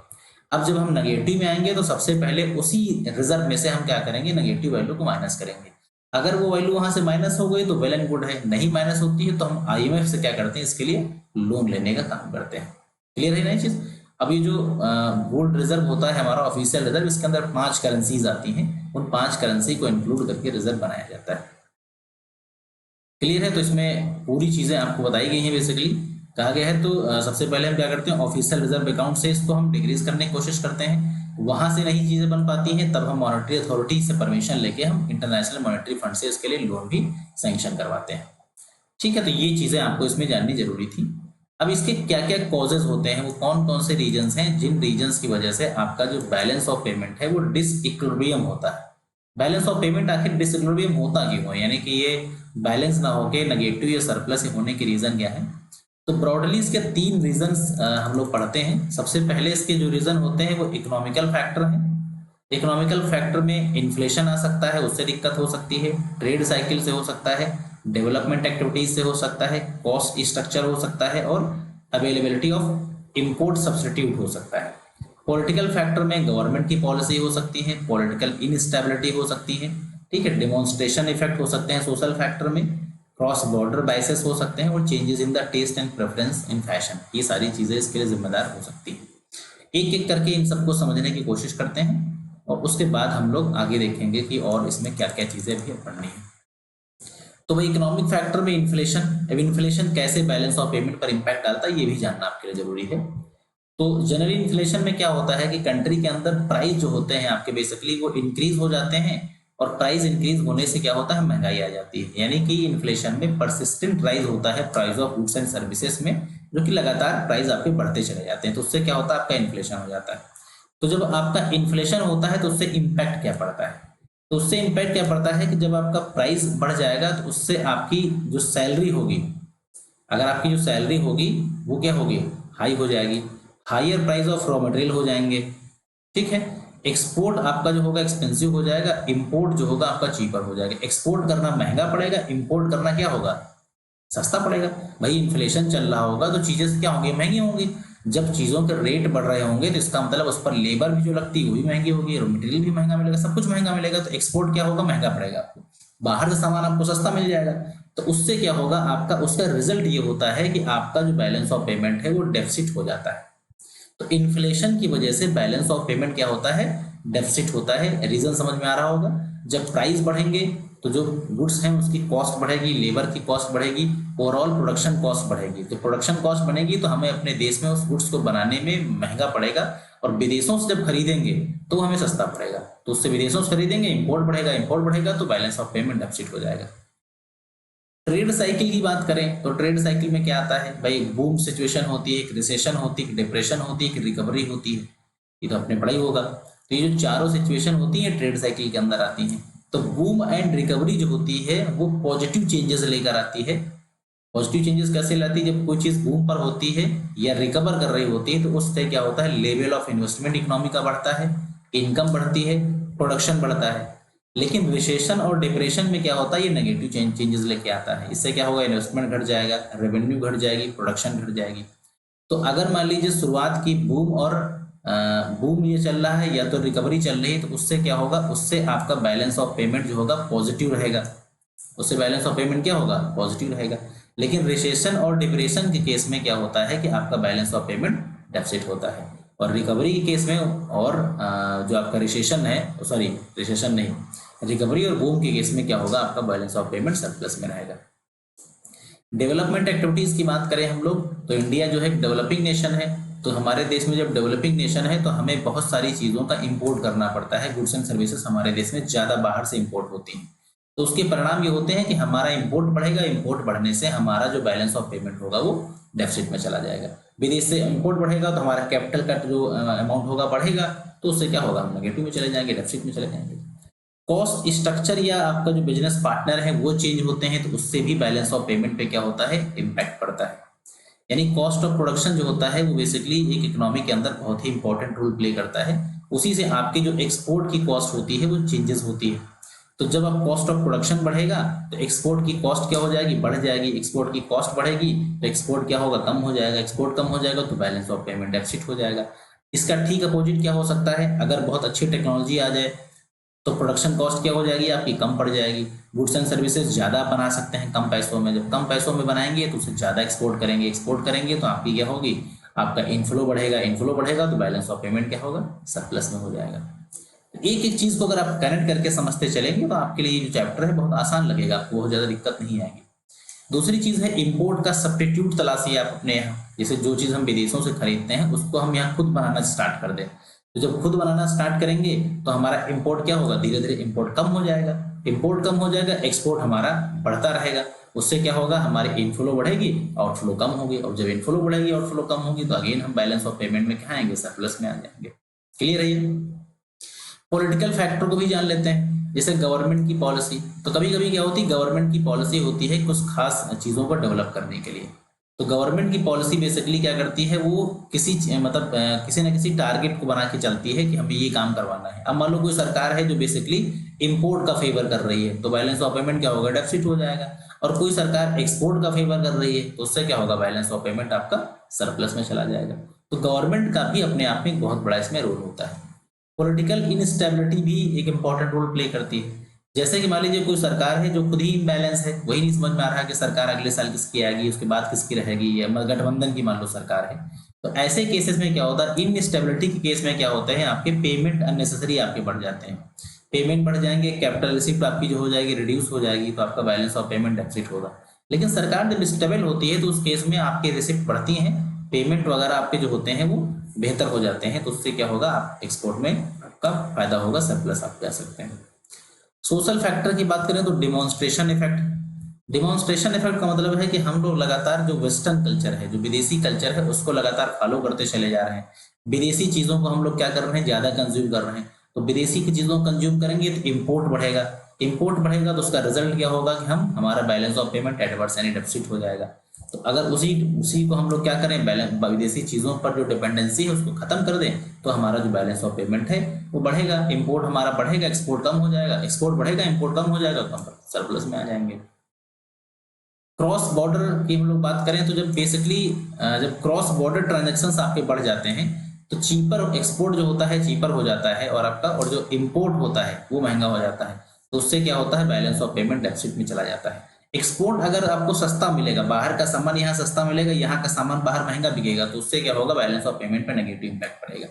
अब जब हम नेगेटिव में आएंगे तो सबसे पहले उसी रिजर्व में से हम क्या करेंगे, नेगेटिव वैल्यू को माइनस करेंगे। अगर वो वैल्यू वहां से माइनस हो गई तो वेल एंड गुड है, नहीं माइनस होती है तो हम आईएमएफ से क्या करते हैं, इसके लिए लोन लेने का काम करते हैं। क्लियर है ना ये चीज। अब ये जो गोल्ड रिजर्व होता है हमारा ऑफिशियल रिजर्व, इसके अंदर 5 करेंसीज आती हैं, उन 5 करेंसी को इंक्लूड करके रिजर्व बनाया जाता है। क्लियर है, तो इसमें पूरी चीजें आपको बताई गई हैं। बेसिकली कहा गया है तो सबसे पहले हम क्या करते हैं, ऑफिशियल रिजर्व अकाउंट से इसको हम डिक्रीज करने की कोशिश करते हैं, वहां से नई चीजें बन पाती हैं तब हम मॉनेटरी अथॉरिटी से परमिशन लेके हम इंटरनेशनल मॉनेटरी फंड से इसके लिए लोन भी सैंक्शन करवाते हैं। ठीक है, तो ये चीजें आपको इसमें जाननी जरूरी थी। अब इसके क्या क्या कॉजेज होते हैं, वो कौन कौन से रीजंस हैं जिन रीजंस की वजह से आपका जो बैलेंस ऑफ पेमेंट है वो डिसइक्विलिब्रियम होता है। बैलेंस ऑफ पेमेंट आखिर डिसइक्विलिब्रियम होता क्यों है, यानी कि ये बैलेंस ना होके नेगेटिव या सरप्लस होने के रीजन क्या है। तो ब्रॉडली इसके 3 रीजंस हम लोग पढ़ते हैं। सबसे पहले इसके जो रीजन होते हैं वो इकोनॉमिकल फैक्टर हैं। इकोनॉमिकल फैक्टर में इन्फ्लेशन आ सकता है, उससे दिक्कत हो सकती है, ट्रेड साइकिल से हो सकता है, डेवलपमेंट एक्टिविटीज से हो सकता है, कॉस्ट स्ट्रक्चर हो सकता है, और अवेलेबिलिटी ऑफ इंपोर्ट सब्स्टिट्यूट हो सकता है। पॉलिटिकल फैक्टर में गवर्नमेंट की पॉलिसी हो सकती है, पॉलिटिकल इनस्टेबिलिटी हो सकती है, ठीक है, डेमोन्स्ट्रेशन इफेक्ट हो सकते हैं सोशल फैक्टर में, क्रॉस बॉर्डर बाइसेस हो सकते हैं, और changes in the taste and preference in fashion, ये सारी चीजें इसके लिए जिम्मेदार हो सकती है। एक एक करके इन सबको समझने की कोशिश करते हैं और उसके बाद हम लोग आगे देखेंगे कि और इसमें क्या क्या चीजें भी पढ़नी है। तो भाई इकोनॉमिक फैक्टर में इन्फ्लेशन, अब इन्फ्लेशन कैसे बैलेंस ऑफ पेमेंट पर इंपैक्ट डालता है ये भी जानना आपके लिए जरूरी है। तो जनरली इन्फ्लेशन में क्या होता है कि कंट्री के अंदर प्राइस जो होते हैं आपके बेसिकली वो इंक्रीज हो जाते हैं, और प्राइस इंक्रीज होने से क्या होता है, महंगाई आ जाती है। यानी कि इन्फ्लेशन में परसिस्टेंट राइज होता है price of goods and services में, जो कि लगातार प्राइस आपके बढ़ते चले जाते हैं, तो उससे क्या होता है, आपका इन्फ्लेशन हो जाता है। तो जब आपका इन्फ्लेशन होता है तो उससे इम्पैक्ट क्या पड़ता है, तो उससे इम्पैक्ट क्या पड़ता है कि जब आपका प्राइस बढ़ जाएगा तो उससे आपकी जो सैलरी होगी, अगर आपकी जो सैलरी होगी वो क्या होगी, हाई हो जाएगी, higher price of raw material हो जाएंगे, ठीक है। एक्सपोर्ट आपका जो होगा एक्सपेंसिव हो जाएगा, इंपोर्ट जो होगा आपका चीपर हो जाएगा। एक्सपोर्ट करना महंगा पड़ेगा, इंपोर्ट करना क्या होगा, सस्ता पड़ेगा। भाई इन्फ्लेशन चल रहा होगा तो चीजें क्या होंगी, महंगी होंगी। जब चीजों के रेट बढ़ रहे होंगे तो इसका मतलब उस पर लेबर भी जो लगती है वो भी महंगी होगी, रॉ मटेरियल भी महंगा मिलेगा, सब कुछ महंगा मिलेगा, तो एक्सपोर्ट क्या होगा, महंगा पड़ेगा आपको, बाहर से सामान आपको सस्ता मिल जाएगा। तो उससे क्या होगा, आपका उसका रिजल्ट ये होता है कि आपका जो बैलेंस ऑफ पेमेंट है वो डेफिसिट हो जाता है। तो इन्फ्लेशन की वजह से बैलेंस ऑफ पेमेंट क्या होता है, डेफिसिट होता है। रीजन समझ में आ रहा होगा, जब प्राइस बढ़ेंगे तो जो गुड्स हैं उसकी कॉस्ट बढ़ेगी, लेबर की कॉस्ट बढ़ेगी, ओवरऑल प्रोडक्शन कॉस्ट बढ़ेगी। तो प्रोडक्शन कॉस्ट बढ़ेगी तो हमें अपने देश में उस गुड्स को बनाने में महंगा पड़ेगा, और विदेशों से जब खरीदेंगे तो हमें सस्ता पड़ेगा, तो उससे विदेशों से खरीदेंगे, इंपोर्ट बढ़ेगा, इंपोर्ट बढ़ेगा तो बैलेंस ऑफ पेमेंट डेफिसिट हो जाएगा। ट्रेड साइकिल की बात करें तो ट्रेड साइकिल में क्या आता है, भाई बूम सिचुएशन होती है, एक रिसेशन होती है, एक डिप्रेशन होती है, एक रिकवरी होती है, ये तो आपने पढ़ा ही होगा। तो ये जो चारों सिचुएशन होती है ट्रेड साइकिल के अंदर आती हैं। तो बूम एंड रिकवरी जो होती है वो पॉजिटिव चेंजेस लेकर आती है, पॉजिटिव चेंजेस कैसे लाती है? जब कोई चीज बूम पर होती है या रिकवर कर रही होती है तो उससे क्या होता है, लेवल ऑफ इन्वेस्टमेंट इकोनॉमी का बढ़ता है, इनकम बढ़ती है, प्रोडक्शन बढ़ता है। लेकिन रिसेशन और डिप्रेशन में क्या होता है, ये नेगेटिव चेंजेस लेके आता है। इससे क्या होगा, इन्वेस्टमेंट घट जाएगा, रेवेन्यू घट जाएगी, प्रोडक्शन घट जाएगी। तो अगर मान लीजिए शुरुआत की बूम और बूम ये चल रहा है या तो रिकवरी चल रही है, तो उससे क्या होगा, उससे आपका बैलेंस ऑफ पेमेंट जो होगा पॉजिटिव रहेगा, उससे बैलेंस ऑफ पेमेंट क्या होगा, पॉजिटिव रहेगा। लेकिन रिसेशन और डिप्रेशन के केस में क्या होता है कि आपका बैलेंस ऑफ पेमेंट डेफिसिट होता है। और रिकवरी के केस में और जो आपका रिसेशन है, सॉरी रिसेशन नहीं, रिकवरी और बूम के केस में क्या होगा, आपका बैलेंस ऑफ पेमेंट सरप्लस में रहेगा। डेवलपमेंट एक्टिविटीज की बात करें हम लोग, तो इंडिया जो है एक डेवलपिंग नेशन है। तो हमारे देश में जब डेवलपिंग नेशन है तो हमें बहुत सारी चीज़ों का इंपोर्ट करना पड़ता है, गुड्स एंड सर्विसेज हमारे देश में ज़्यादा बाहर से इंपोर्ट होती हैं। तो उसके परिणाम ये होते हैं कि हमारा इंपोर्ट बढ़ेगा, इंपोर्ट बढ़ने से हमारा जो बैलेंस ऑफ पेमेंट होगा वो डेफिसिट में चला जाएगा। विदेश से इंपोर्ट बढ़ेगा तो हमारा कैपिटल का जो अमाउंट होगा बढ़ेगा, तो उससे क्या होगा, हम नेगेटिव में चले जाएंगे, डेफिसिट में चले जाएंगे। कॉस्ट स्ट्रक्चर या आपका जो बिजनेस पार्टनर है वो चेंज होते हैं, तो उससे भी बैलेंस ऑफ पेमेंट पे क्या होता है, इम्पैक्ट पड़ता है। यानी कॉस्ट ऑफ प्रोडक्शन जो होता है वो बेसिकली एक इकोनॉमी के अंदर बहुत ही इंपॉर्टेंट रोल प्ले करता है। उसी से आपकी जो एक्सपोर्ट की कॉस्ट होती है वो चेंजेस होती है। तो जब आप कॉस्ट ऑफ प्रोडक्शन बढ़ेगा तो एक्सपोर्ट की कॉस्ट क्या हो जाएगी, बढ़ जाएगी। एक्सपोर्ट की कॉस्ट बढ़ेगी तो एक्सपोर्ट क्या होगा, कम हो जाएगा। एक्सपोर्ट कम हो जाएगा तो बैलेंस ऑफ पेमेंट डेफिसिट हो जाएगा। इसका ठीक अपोजिट क्या हो सकता है, अगर बहुत अच्छी टेक्नोलॉजी आ जाए तो प्रोडक्शन कॉस्ट क्या हो जाएगी, आपकी कम पड़ जाएगी। गुड्स एंड सर्विसेज ज़्यादा बना सकते हैं कम पैसों में, जब कम पैसों में बनाएंगे तो उसे ज़्यादा एक्सपोर्ट करेंगे, एक्सपोर्ट करेंगे तो आपकी क्या होगी, आपका इनफ्लो बढ़ेगा, इनफ्लो बढ़ेगा तो बैलेंस ऑफ पेमेंट क्या होगा, सरप्लस में हो जाएगा। एक एक चीज़ को अगर आप कनेक्ट करके समझते चलेंगे तो आपके लिए ये जो चैप्टर है बहुत आसान लगेगा, आपको बहुत ज़्यादा दिक्कत नहीं आएगी। दूसरी चीज़ है इम्पोर्ट का सब्स्टिट्यूट तलाशिए आप अपने यहाँ। जैसे जो चीज़ हम विदेशों से खरीदते हैं उसको हम यहाँ खुद बनाना स्टार्ट कर दें, तो जब खुद बनाना स्टार्ट करेंगे तो हमारा इंपोर्ट क्या होगा, धीरे धीरे इंपोर्ट कम हो जाएगा। इंपोर्ट कम हो जाएगा, एक्सपोर्ट हमारा बढ़ता रहेगा। उससे क्या होगा, हमारी इनफ्लो बढ़ेगी, आउटफ्लो कम होगी। और जब इनफ्लो बढ़ेगी, आउटफ्लो कम होगी तो अगेन हम बैलेंस ऑफ पेमेंट में क्या आएंगे, सरप्लस में आ जाएंगे। क्लियर है ये? पॉलिटिकल फैक्टर को भी जान लेते हैं, जैसे गवर्नमेंट की पॉलिसी। तो कभी कभी क्या होती है, गवर्नमेंट की पॉलिसी होती है कुछ खास चीज़ों को डेवलप करने के लिए। तो गवर्नमेंट की पॉलिसी बेसिकली क्या करती है, वो मतलब किसी ना किसी टारगेट को बना के चलती है कि हमें ये काम करवाना है। अब मान लो कोई सरकार है जो बेसिकली इंपोर्ट का फेवर कर रही है तो बैलेंस ऑफ पेमेंट क्या होगा, डेफिसिट हो जाएगा। और कोई सरकार एक्सपोर्ट का फेवर कर रही है तो उससे क्या होगा, बैलेंस ऑफ पेमेंट आपका सरप्लस में चला जाएगा। तो गवर्नमेंट का भी अपने आप में एक बहुत बड़ा इसमें रोल होता है। पॉलिटिकल इनस्टेबिलिटी भी एक इंपॉर्टेंट रोल प्ले करती है। जैसे कि मान लीजिए कोई सरकार है जो खुद ही इम्बैलेंस है, वही नहीं समझ में आ रहा है कि सरकार अगले साल किसकी आएगी, उसके बाद किसकी रहेगी, या गठबंधन की मान लो सरकार है। तो ऐसे केसेस में क्या होता है, इनस्टेबिलिटी के केस में क्या होता है, आपके पेमेंट अननेसेसरी आपके बढ़ जाते हैं। पेमेंट बढ़ जाएंगे, कैपिटल रिसिप्ट आपकी जो हो जाएगी रिड्यूस हो जाएगी, तो आपका बैलेंस ऑफ पेमेंट डेफिसिट होगा। लेकिन सरकार जब स्टेबल होती है तो उस केस में आपके रिसिप्ट बढ़ती हैं, पेमेंट वगैरह आपके जो होते हैं वो बेहतर हो जाते हैं। तो उससे क्या होगा, आप एक्सपोर्ट में आपका फायदा होगा, सरप्लस आप कह सकते हैं। सोशल फैक्टर की बात करें तो डिमॉन्स्ट्रेशन इफेक्ट। डिमॉन्स्ट्रेशन इफेक्ट का मतलब है कि हम लोग लगातार जो वेस्टर्न कल्चर है, जो विदेशी कल्चर है, उसको लगातार फॉलो करते चले जा रहे हैं। विदेशी चीज़ों को हम लोग क्या कर रहे हैं, ज़्यादा कंज्यूम कर रहे हैं। तो विदेशी की चीज़ों को कंज्यूम करेंगे तो इम्पोर्ट बढ़ेगा, इम्पोर्ट बढ़ेगा तो उसका रिजल्ट क्या होगा कि हमारा बैलेंस ऑफ पेमेंट एडवर्स यानी डेफिसिट हो जाएगा। तो अगर उसी को हम लोग क्या करें, विदेशी चीज़ों पर जो डिपेंडेंसी है उसको खत्म कर दें तो हमारा जो बैलेंस ऑफ पेमेंट है वो बढ़ेगा, इंपोर्ट हमारा बढ़ेगा, एक्सपोर्ट कम हो जाएगा, एक्सपोर्ट बढ़ेगा, इंपोर्ट कम हो जाएगा, तो हम सरप्लस में आ जाएंगे। क्रॉस बॉर्डर की हम लोग बात करें तो जब बेसिकली जब क्रॉस बॉर्डर ट्रांजेक्शन आपके बढ़ जाते हैं तो चीपर एक्सपोर्ट जो होता है चीपर हो जाता है और आपका, और जो इंपोर्ट होता है वो महंगा हो जाता है। तो उससे क्या होता है, बैलेंस ऑफ पेमेंट डेफिसिट में चला जाता है। एक्सपोर्ट अगर आपको सस्ता मिलेगा, बाहर का सामान यहाँ सस्ता मिलेगा, यहाँ का सामान बाहर महंगा बिकेगा, तो उससे क्या होगा, बैलेंस ऑफ पेमेंट पे नेगेटिव इंपैक्ट पड़ेगा।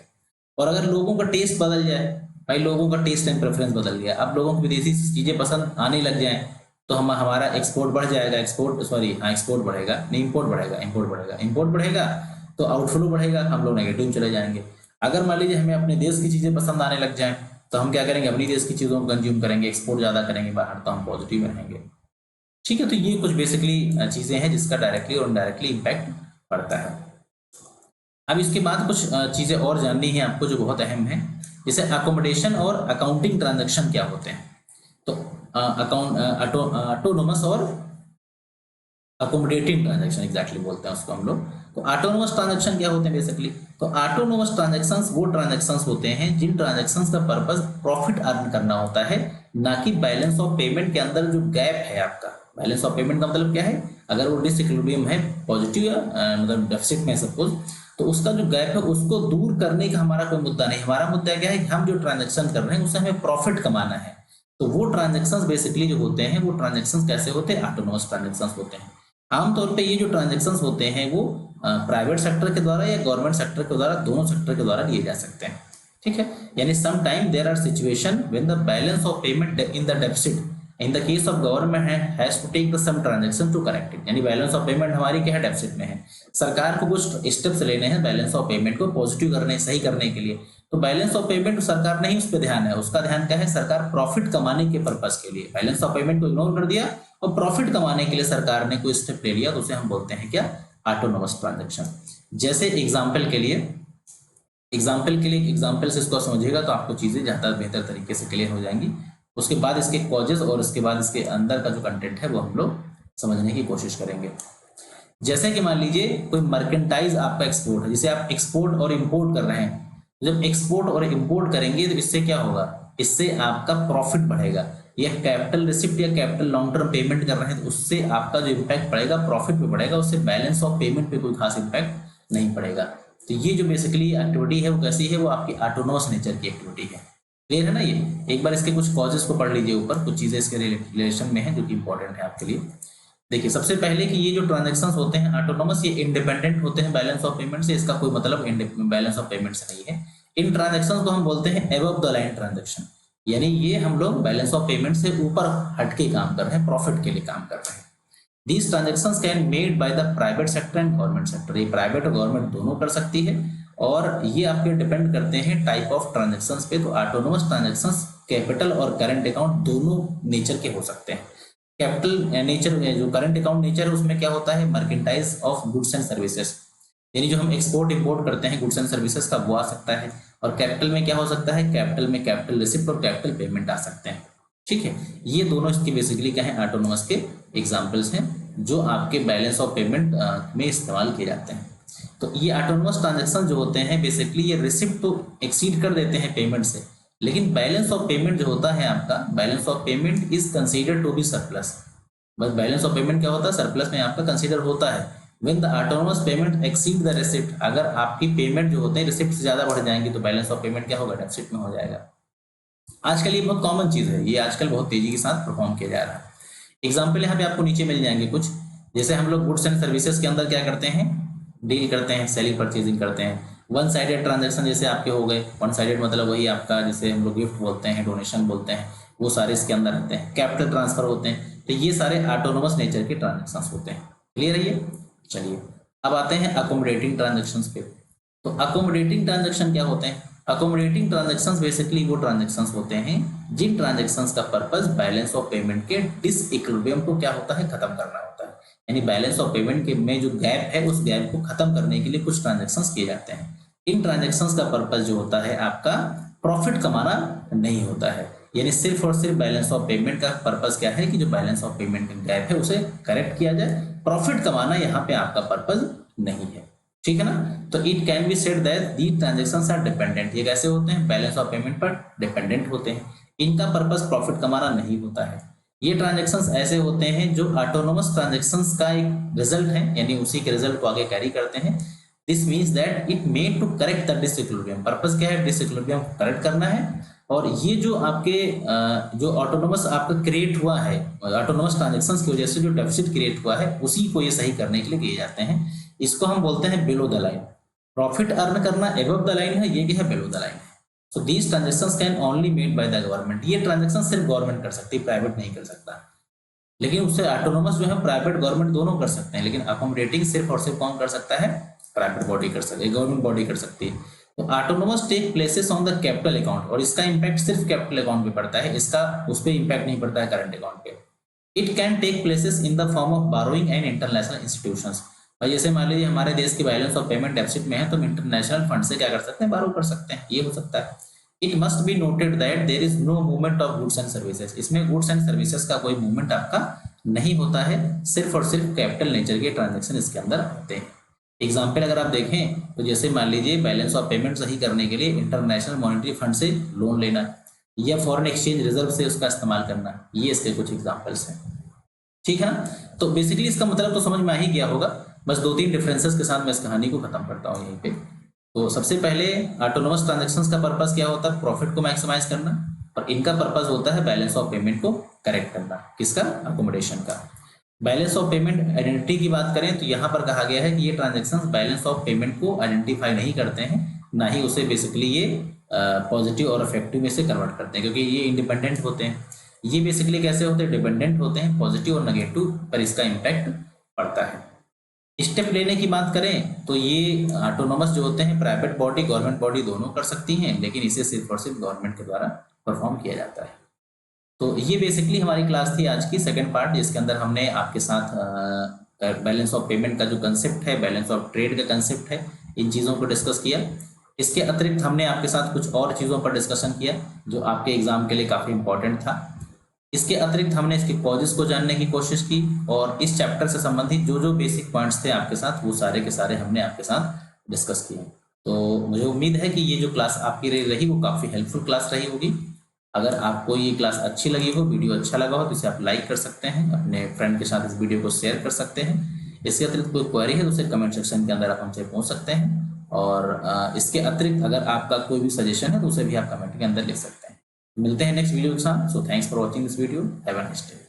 और अगर लोगों का टेस्ट बदल जाए, भाई लोगों का टेस्ट एंड प्रेफरेंस बदल गया, अब लोगों को विदेशी चीजें पसंद आने लग जाए तो हमारा एक्सपोर्ट बढ़ जाएगा, एक्सपोर्ट बढ़ेगा नहीं, इंपोर्ट बढ़ेगा, इंपोर्ट बढ़ेगा तो आउटफ्लो बढ़ेगा, हम लोग नेगेटिव चले जाएंगे। अगर मान लीजिए हमें अपने देश की चीजें पसंद आने लग जाए तो हम क्या करेंगे, अपनी देश की चीजों को कंज्यूम करेंगे, एक्सपोर्ट ज्यादा करेंगे बाहर, तो हम पॉजिटिव में रहेंगे। ठीक है, तो ये कुछ बेसिकली चीजें हैं जिसका डायरेक्टली और इनडायरेक्टली इम्पैक्ट पड़ता है। अब इसके बाद कुछ चीजें और जाननी है आपको जो बहुत अहम है, जैसे अकोमोडेशन और अकाउंटिंग ट्रांजैक्शन क्या होते हैं। तो ऑटोनोमस और अकोमोडेटिंग ट्रांजैक्शन एग्जैक्टली बोलते हैं उसको हम लोग। तो ऑटोनोमस ट्रांजैक्शन क्या होते हैं बेसिकली? तो ऑटोनोमस ट्रांजैक्शंस वो ट्रांजैक्शंस होते हैं जिन ट्रांजैक्शंस का पर्पस प्रॉफिट अर्न करना होता है, ना कि बैलेंस ऑफ पेमेंट के अंदर जो गैप है आपका। बैलेंस ऑफ पेमेंट का मतलब क्या है? अगर वो डिसइक्विलिब्रियम है, पॉजिटिव या मतलब डेफिसिट में सपोज, तो उसका जो गैप है उसको दूर करने का हमारा कोई मुद्दा नहीं। हमारा मुद्दा क्या है कि हम जो ट्रांजैक्शन कर रहे हैं उससे हमें प्रॉफिट कमाना है। तो वो ट्रांजैक्शंस बेसिकली जो होते हैं, वो ट्रांजैक्शंस कैसे होते हैं? ऑटोनोमस ट्रांजैक्शंस होते हैं। आमतौर पे ये जो ट्रांजैक्शंस होते हैं वो प्राइवेट सेक्टर के द्वारा या गवर्नमेंट सेक्टर के द्वारा, दोनों सेक्टर के द्वारा लिए जा सकते हैं। ठीक है, यानी some time there are situation when the balance of payment in the deficit, in the case of government has to take the some transaction to correct it. यानी बैलेंस ऑफ पेमेंट हमारी क्या है? डेफिसिट में है, सरकार को कुछ steps लेने हैं बैलेंस ऑफ पेमेंट को पॉजिटिव करने, सही करने के लिए। तो बैलेंस ऑफ पेमेंट सरकार नहीं उस पर ध्यान है, उसका ध्यान क्या है? सरकार प्रॉफिट कमाने के पर्पस के लिए बैलेंस ऑफ पेमेंट को इग्नोर कर दिया और प्रॉफिट कमाने के लिए सरकार ने कोई स्टेप ले लिया, तो उसे हम बोलते हैं क्या? Autonomous transaction. जैसे एग्जाम्पल के लिए एग्जाम्पल से इसको समझिएगा तो आपको चीजें ज्यादा बेहतर तरीके से क्लियर हो जाएंगी। उसके बाद इसके कॉजेस और उसके बाद इसके अंदर का जो कंटेंट है वो हम लोग समझने की कोशिश करेंगे। जैसे कि मान लीजिए कोई मर्केंटाइज आपका एक्सपोर्ट है, जिसे आप एक्सपोर्ट और इंपोर्ट कर रहे हैं। जब एक्सपोर्ट और इंपोर्ट करेंगे तो इससे क्या होगा? इससे आपका प्रॉफिट बढ़ेगा। यह कैपिटल रिसिप्ट या कैपिटल लॉन्ग टर्म पेमेंट कर रहे हैं तो उससे आपका जो इम्पैक्ट पड़ेगा प्रॉफिट पे पड़ेगा, उससे बैलेंस ऑफ पेमेंट पे कोई खास इम्पैक्ट नहीं पड़ेगा। तो ये जो बेसिकली एक्टिविटी है वो कैसी है? वो आपकी ऑटोनोमस नेचर की एक्टिविटी है। क्लियर है ना? ये एक बार इसके कुछ कॉजेस को पढ़ लीजिए, ऊपर कुछ चीजें इसके रिलेशन में है जो कि इंपॉर्टेंट है आपके लिए। देखिए सबसे पहले कि ये जो ट्रांजैक्शंस होते हैं ऑटोनोमस, ये इंडिपेंडेंट होते हैं बैलेंस ऑफ पेमेंट से। इसका कोई मतलब बैलेंस ऑफ पेमेंट से नहीं है। इन ट्रांजैक्शंस को हम बोलते हैं अबव द लाइन ट्रांजैक्शन, यानी ये हम लोग बैलेंस ऑफ पेमेंट से ऊपर हटके काम कर रहे हैं, प्रॉफिट के लिए काम कर रहे हैं। These transactions can made by the private sector and government sector। ये प्राइवेट और गवर्नमेंट दोनों कर सकती है और ये आपके डिपेंड करते हैं टाइप ऑफ ट्रांजैक्शंस पे। तो ऑटोनोमस ट्रांजैक्शंस कैपिटल और करंट अकाउंट दोनों नेचर के हो सकते हैं। कैपिटल नेचर, जो करंट अकाउंट नेचर है उसमें क्या होता है? Merchandise of goods and services, यानी जो हम एक्सपोर्ट इंपोर्ट करते हैं गुड्स एंड सर्विसेज का, वो आ सकता है। और कैपिटल में क्या हो सकता है? कैपिटल में कैपिटल रिसिप्ट और कैपिटल पेमेंट आ सकते हैं। ठीक है, ये दोनों इसके बेसिकली क्या है? ऑटोनोमस के एग्जांपल्स हैं जो आपके बैलेंस ऑफ पेमेंट में इस्तेमाल किए जाते हैं। तो ये ऑटोनोमस ट्रांजैक्शन जो होते हैं बेसिकली ये रिसिप्ट तो एक्सीड कर देते हैं पेमेंट से, लेकिन बैलेंस ऑफ पेमेंट जो होता है आपका, balance of payment is considered to be surplus. बस बैलेंस ऑफ पेमेंट क्या होता है? सरप्लस में आपका कंसीडर होता है। When the autonomous payment exceed the receipt, अगर आपकी पेमेंट जो होते हैं रिसिप्ट से ज्यादा बढ़ जाएंगी तो बैलेंस ऑफ पेमेंट क्या होगा? डेफिसिट में हो जाएगा। आजकल ये बहुत कॉमन चीज है, ये आजकल बहुत तेजी के साथ परफॉर्म किया जा रहा है। एग्जाम्पल यहाँ पे आपको नीचे मिल जाएंगे कुछ। जैसे हम लोग गुड्स एंड सर्विसेज के अंदर क्या करते हैं? डील करते हैं, सेलिंग परचेजिंग करते हैं। वन साइडेड ट्रांजैक्शन जैसे आपके हो गए, वन साइडेड मतलब वही आपका जैसे हम लोग गिफ्ट बोलते हैं, डोनेशन बोलते हैं, वो सारे इसके अंदर रहते हैं। कैपिटल ट्रांसफर होते हैं, तो ये सारे ऑटोनोमस नेचर के ट्रांजैक्शंस होते हैं। क्लियर है ये? चलिए अब आते हैं अकोमोडेटिंग ट्रांजैक्शंस पे। तो अकोमोडेटिंग ट्रांजैक्शन क्या होते हैं? अकोमोडेटिंग ट्रांजैक्शंस बेसिकली वो ट्रांजैक्शंस होते हैं जिन ट्रांजैक्शंस का पर्पस बैलेंस ऑफ पेमेंट के डिसइक्विलिब्रियम को क्या होता है? खत्म करना होता है। यानी बैलेंस ऑफ पेमेंट के में जो गैप है उस गैप को खत्म करने के लिए कुछ ट्रांजैक्शंस किए जाते हैं। इन ट्रांजैक्शंस का पर्पस जो होता है आपका प्रॉफिट कमाना नहीं होता है, यानी सिर्फ और सिर्फ बैलेंस ऑफ पेमेंट का पर्पस क्या है कि जो बैलेंस ऑफ पेमेंट का गैप है उसे करेक्ट किया जाए। प्रॉफिट कमाना यहाँ पे आपका पर्पस नहीं है। ठीक है ना? तो it can be said that the transactions are dependent. ये कैसे होते हैं? बैलेंस ऑफ पेमेंट पर डिपेंडेंट होते हैं। इनका पर्पस प्रॉफिट कमाना नहीं होता है। ये ट्रांजैक्शंस ऐसे होते हैं जो ऑटोनोमस ट्रांजैक्शंस का एक रिजल्ट है, यानी उसी के रिजल्ट को आगे कैरी करते हैं। This means that it made to correct the disequilibrium. Purpose क्या है? डिसइक्विलिब्रियम को करेक्ट करना है। और ये जो आपके जो ऑटोनोमस आपका क्रिएट हुआ है, ऑटोनोमस ट्रांजैक्शंस की वजह से जो डेफिसिट क्रिएट हुआ है उसी को ये सही करने के लिए किए जाते हैं। इसको हम बोलते हैं below the line. Profit earn करना एबव द लाइन है, ये क्या है? बिलो द लाइन है। So these transactions can only made by the government. ये ट्रांजैक्शन सिर्फ गवर्नमेंट कर सकती है, प्राइवेट नहीं कर सकता। लेकिन उससे ऑटोनोमस जो है प्राइवेट गवर्नमेंट दोनों कर सकते हैं, लेकिन अकोमोडेटिंग सिर्फ और सिर्फ कौन कर सकता है? प्राइवेट बॉडी कर सकती है, गवर्नमेंट बॉडी कर सकती है। तो autonomous take places on the capital account, और इसका इंपैक्ट सिर्फ कैपिटल अकाउंट पे पड़ता है, इसका उस पर इंपैक्ट नहीं पड़ता है करंट अकाउंट पे। It can take places in the form of borrowing and international institutions. और जैसे मान लीजिए हमारे देश की बैलेंस ऑफ पेमेंट डेफिसिट में है तो हम इंटरनेशनल फंड से क्या कर सकते हैं? बारो कर सकते हैं, ये हो सकता है। It must be noted that there is no movement of goods and services. इसमें गुड्स एंड सर्विसेज का कोई मूवमेंट आपका नहीं होता है, सिर्फ और सिर्फ कैपिटल नेचर के ट्रांजैक्शन इसके अंदर होते हैं। एग्जाम्पल अगर आप देखें तो जैसे मान लीजिए बैलेंस ऑफ पेमेंट सही करने के लिए इंटरनेशनल मॉनेटरी फंड से लोन लेना या फॉरेन एक्सचेंज रिजर्व से उसका इस्तेमाल करना, ये इसके कुछ एग्जाम्पल्स हैं। ठीक है ना, तो बेसिकली इसका मतलब तो समझ में आ ही गया होगा। बस 2-3 डिफरेंसेस के साथ मैं इस कहानी को खत्म करता हूँ यहीं पे। तो सबसे पहले ऑटोनोमस ट्रांजैक्शंस का पर्पस क्या होता है? प्रॉफिट को मैक्सिमाइज करना, और इनका पर्पस होता है बैलेंस ऑफ पेमेंट को करेक्ट करना। किसका? अकोमोडेशन का। बैलेंस ऑफ पेमेंट आइडेंटिटी की बात करें तो यहाँ पर कहा गया है कि ये ट्रांजैक्शंस बैलेंस ऑफ पेमेंट को आइडेंटिफाई नहीं करते हैं, ना ही उसे बेसिकली ये पॉजिटिव और इफेक्टिव में से कन्वर्ट करते हैं, क्योंकि ये इंडिपेंडेंट होते हैं। ये बेसिकली कैसे होते हैं? डिपेंडेंट होते हैं, पॉजिटिव और नेगेटिव पर इसका इम्पैक्ट पड़ता है। स्टेप लेने की बात करें तो ये ऑटोनोमस जो होते हैं, प्राइवेट बॉडी गवर्नमेंट बॉडी दोनों कर सकती हैं, लेकिन इसे सिर्फ और सिर्फ गवर्नमेंट के द्वारा परफॉर्म किया जाता है। तो ये बेसिकली हमारी क्लास थी आज की, सेकंड पार्ट, जिसके अंदर हमने आपके साथ बैलेंस ऑफ पेमेंट का जो कंसेप्ट है, बैलेंस ऑफ ट्रेड का कंसेप्ट है, इन चीज़ों को डिस्कस किया। इसके अतिरिक्त हमने आपके साथ कुछ और चीज़ों पर डिस्कशन किया जो आपके एग्जाम के लिए काफ़ी इंपॉर्टेंट था। इसके अतिरिक्त हमने इसके कॉजेस को जानने की कोशिश की, और इस चैप्टर से संबंधित जो जो बेसिक पॉइंट्स थे आपके साथ, वो सारे के सारे हमने आपके साथ डिस्कस किए। तो मुझे उम्मीद है कि ये जो क्लास आपकी रही वो काफ़ी हेल्पफुल क्लास रही होगी। अगर आपको ये क्लास अच्छी लगी हो, वीडियो अच्छा लगा हो, तो इसे आप लाइक कर सकते हैं, अपने फ्रेंड के साथ इस वीडियो को शेयर कर सकते हैं। इसके अतिरिक्त कोई क्वेरी है तो उसे कमेंट सेक्शन के अंदर आप हमसे पूछ सकते हैं, और इसके अतिरिक्त अगर आपका कोई भी सजेशन है तो उसे भी आप कमेंट के अंदर लिख सकते हैं। मिलते हैं नेक्स्ट वीडियो के साथ। So thanks for watching this video. Have a nice day.